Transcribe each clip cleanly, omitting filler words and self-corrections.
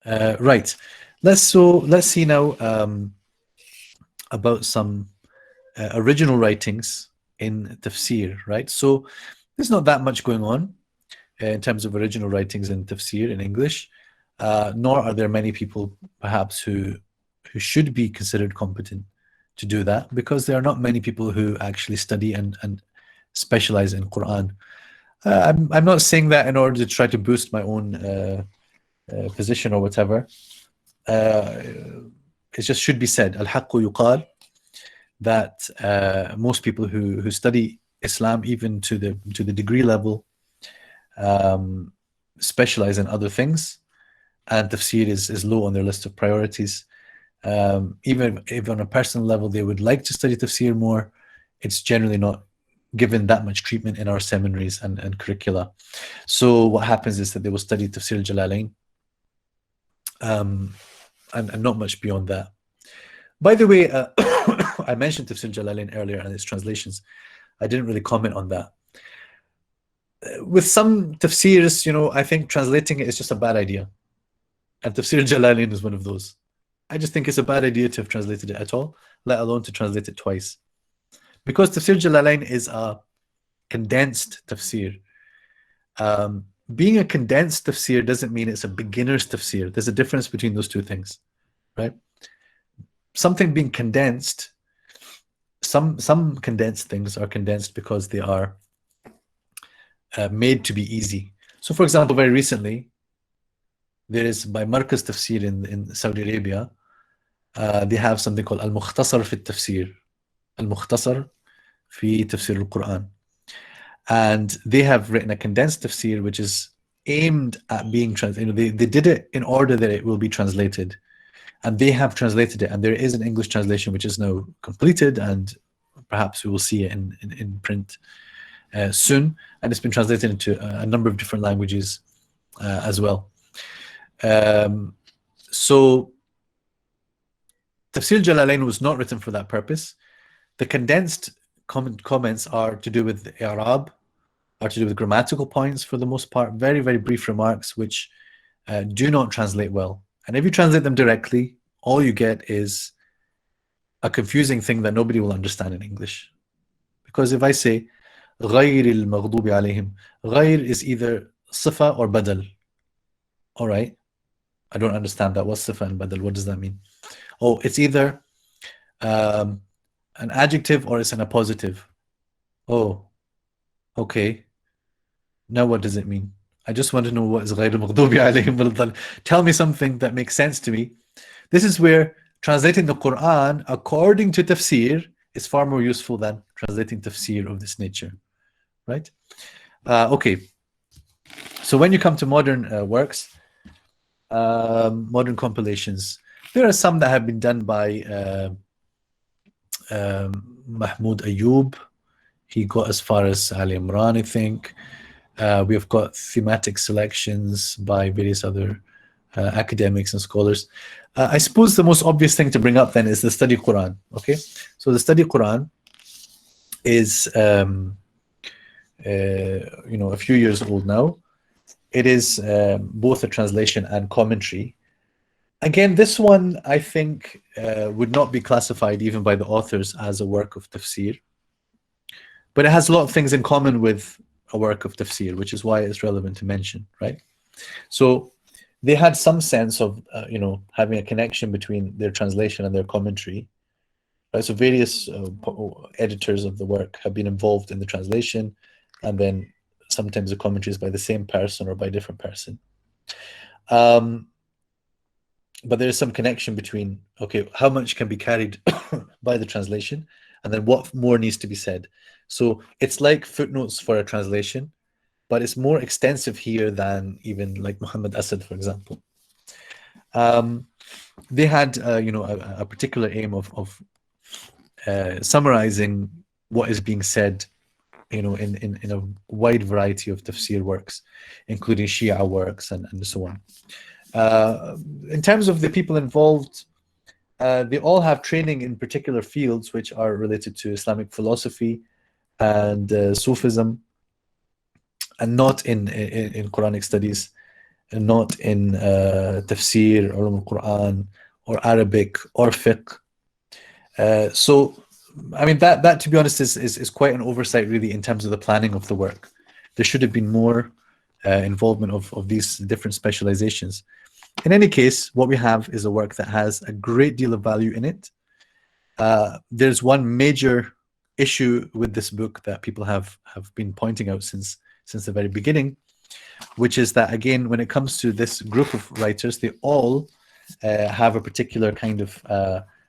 Right. Let's see now about some original writings in tafsir. Right. So there's not that much going on in terms of original writings in tafsir in English, nor are there many people perhaps who should be considered competent to do that, because there are not many people who actually study and specialize in Quran. I'm not saying that in order to try to boost my own position or whatever. It just should be said, al-haqqu yuqal, that most people who study Islam, even to the degree level, specialize in other things, and tafsir is low on their list of priorities. Even if on a personal level they would like to study tafsir more, it's generally not given that much treatment in our seminaries and curricula. So what happens is that they will study tafsir al-Jalalain, and not much beyond that. By the way, I mentioned tafsir al-Jalalain earlier and its translations. I didn't really comment on that. With some tafsirs, I think translating it is just a bad idea. And tafsir al-Jalalain is one of those. I just think it's a bad idea to have translated it at all, let alone to translate it twice. Because tafsir al-Jalalain is a condensed tafsir. Being a condensed tafsir doesn't mean it's a beginner's tafsir. There's a difference between those two things, right? Something being condensed, some condensed things are condensed because they are made to be easy. So for example, very recently, there is, by Markaz Tafsir in Saudi Arabia, they have something called Al-Mukhtasar fi Tafsir. Al-Mukhtasar fi Tafsir Al-Qur'an. And they have written a condensed tafsir which is aimed at being translated. They did it in order that it will be translated. And they have translated it. And there is an English translation which is now completed, and perhaps we will see it in print soon. And it's been translated into a number of different languages as well. So Tafsir Jalalain was not written for that purpose. The condensed comments are to do with the Arab, are to do with grammatical points for the most part, very, very brief remarks which do not translate well. And if you translate them directly, all you get is a confusing thing that nobody will understand in English. Because if I say غَيْرِ الْمَغْضُوبِ عَلَيْهِمْ, غَيْر is either sifa or badal. All right. I don't understand that. What's sifa and badal? What does that mean? Oh, it's either an adjective or it's an appositive. Oh, okay. Now what does it mean? I just want to know what is غَيْرِ الْمَغْضُوبِ عَلَيْهِمْ. Tell me something that makes sense to me. This is where translating the Quran according to tafsir is far more useful than translating tafsir of this nature, right? Okay. So when you come to modern works, modern compilations, there are some that have been done by Mahmoud Ayoub. He got as far as Ali Imran, I think. We have got thematic selections by various other academics and scholars. I suppose the most obvious thing to bring up then is the study Quran. Okay, so the study Quran is a few years old now. It is both a translation and commentary. Again, this one I think would not be classified even by the authors as a work of tafsir, but it has a lot of things in common with a work of tafsir, which is why it's relevant to mention, right? So they had some sense of having a connection between their translation and their commentary, right? So various editors of the work have been involved in the translation, and then sometimes the commentaries by the same person or by a different person. But there is some connection between, okay, how much can be carried by the translation, and then what more needs to be said. So it's like footnotes for a translation, but it's more extensive here than even like Muhammad Asad, for example. They had, a particular aim of summarizing what is being said, in a wide variety of tafsir works, including Shia works and so on. In terms of the people involved, they all have training in particular fields which are related to Islamic philosophy and Sufism, and not in Quranic studies. and not in Tafsir or Al-Qur'an or Arabic or fiqh. So, I mean, that to be honest is quite an oversight really in terms of the planning of the work. There should have been more involvement of these different specializations. In any case, what we have is a work that has a great deal of value in it. There's one major issue with this book that people have been pointing out since the very beginning, which is that, again, when it comes to this group of writers, they all have a particular kind of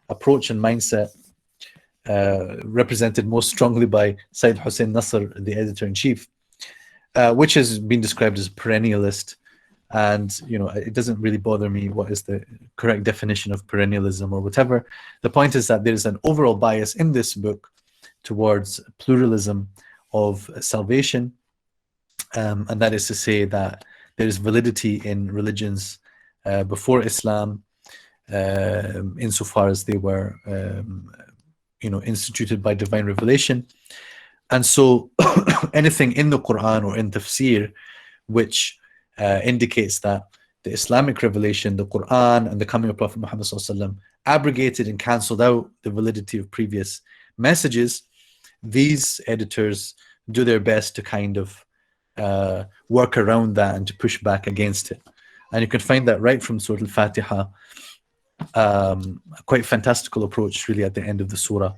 approach and mindset, represented most strongly by Sayyid Hussein Nasr, the editor-in-chief, which has been described as perennialist. And, you know, it doesn't really bother me what is the correct definition of perennialism or whatever. The point is that there's an overall bias in this book towards pluralism of salvation. And that is to say that there is validity in religions before Islam, insofar as they were, you know, instituted by divine revelation. And so anything in the Quran or in Tafsir which indicates that the Islamic revelation, the Quran, and the coming of Prophet Muhammad ﷺ abrogated and cancelled out the validity of previous messages, these editors do their best to kind of work around that and to push back against it. And you can find that right from Surah Al-Fatiha, a quite fantastical approach really at the end of the surah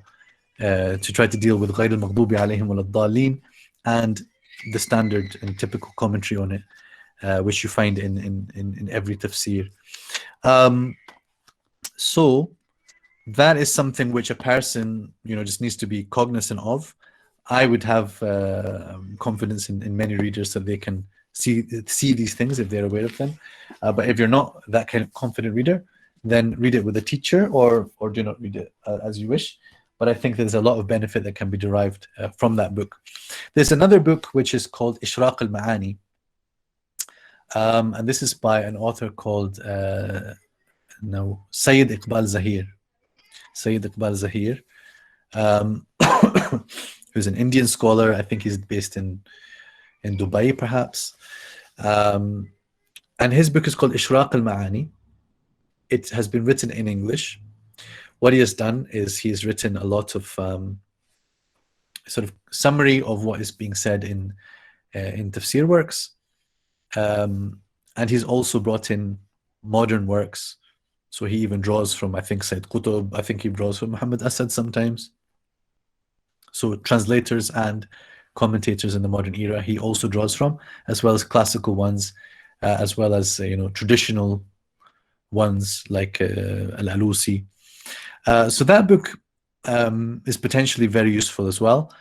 to try to deal with غَيْرِ الْمَغْضُوبِ عَلَيْهِمْ وَلَا الضَّالِّينَ, and the standard and typical commentary on it, which you find in every tafsir. So that is something which a person, you know, just needs to be cognizant of. I would have confidence in many readers that they can see these things if they're aware of them. But if you're not that kind of confident reader, then read it with a teacher or do not read it as you wish. But I think there's a lot of benefit that can be derived from that book. There's another book which is called Ishraq al-Ma'ani. And this is by an author called Sayyid Iqbal Zahir. Sayyid Iqbal Zahir, who's an Indian scholar. I think he's based in Dubai, perhaps. And his book is called Ishraq al-Ma'ani. It has been written in English. What he has done is he's written a lot of sort of summary of what is being said in tafsir works. And he's also brought in modern works. So he even draws from, I think, Sayyid Qutb. I think he draws from Muhammad Asad sometimes. So translators and commentators in the modern era he also draws from, as well as classical ones, as well as you know, traditional ones like Al-Alusi. So that book is potentially very useful as well.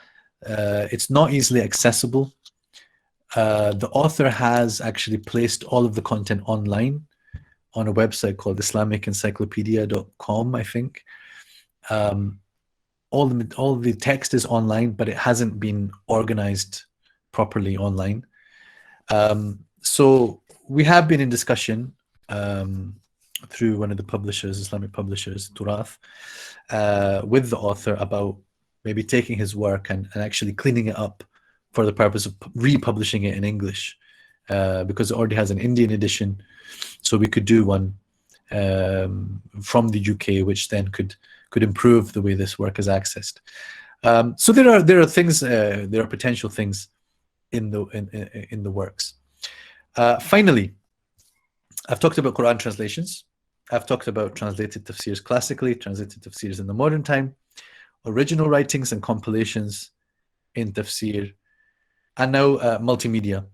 It's not easily accessible. The author has actually placed all of the content online on a website called IslamicEncyclopedia.com, I think. All the text is online, but it hasn't been organized properly online. So we have been in discussion through one of the publishers, Islamic publishers, Turath, with the author about maybe taking his work and actually cleaning it up for the purpose of republishing it in English, because it already has an Indian edition. So we could do one from the UK, which then could improve the way this work is accessed. So there are things, there are potential things in the works. Finally, I've talked about Quran translations. I've talked about translated tafsirs classically, translated tafsirs in the modern time, original writings and compilations in tafsir, and now multimedia.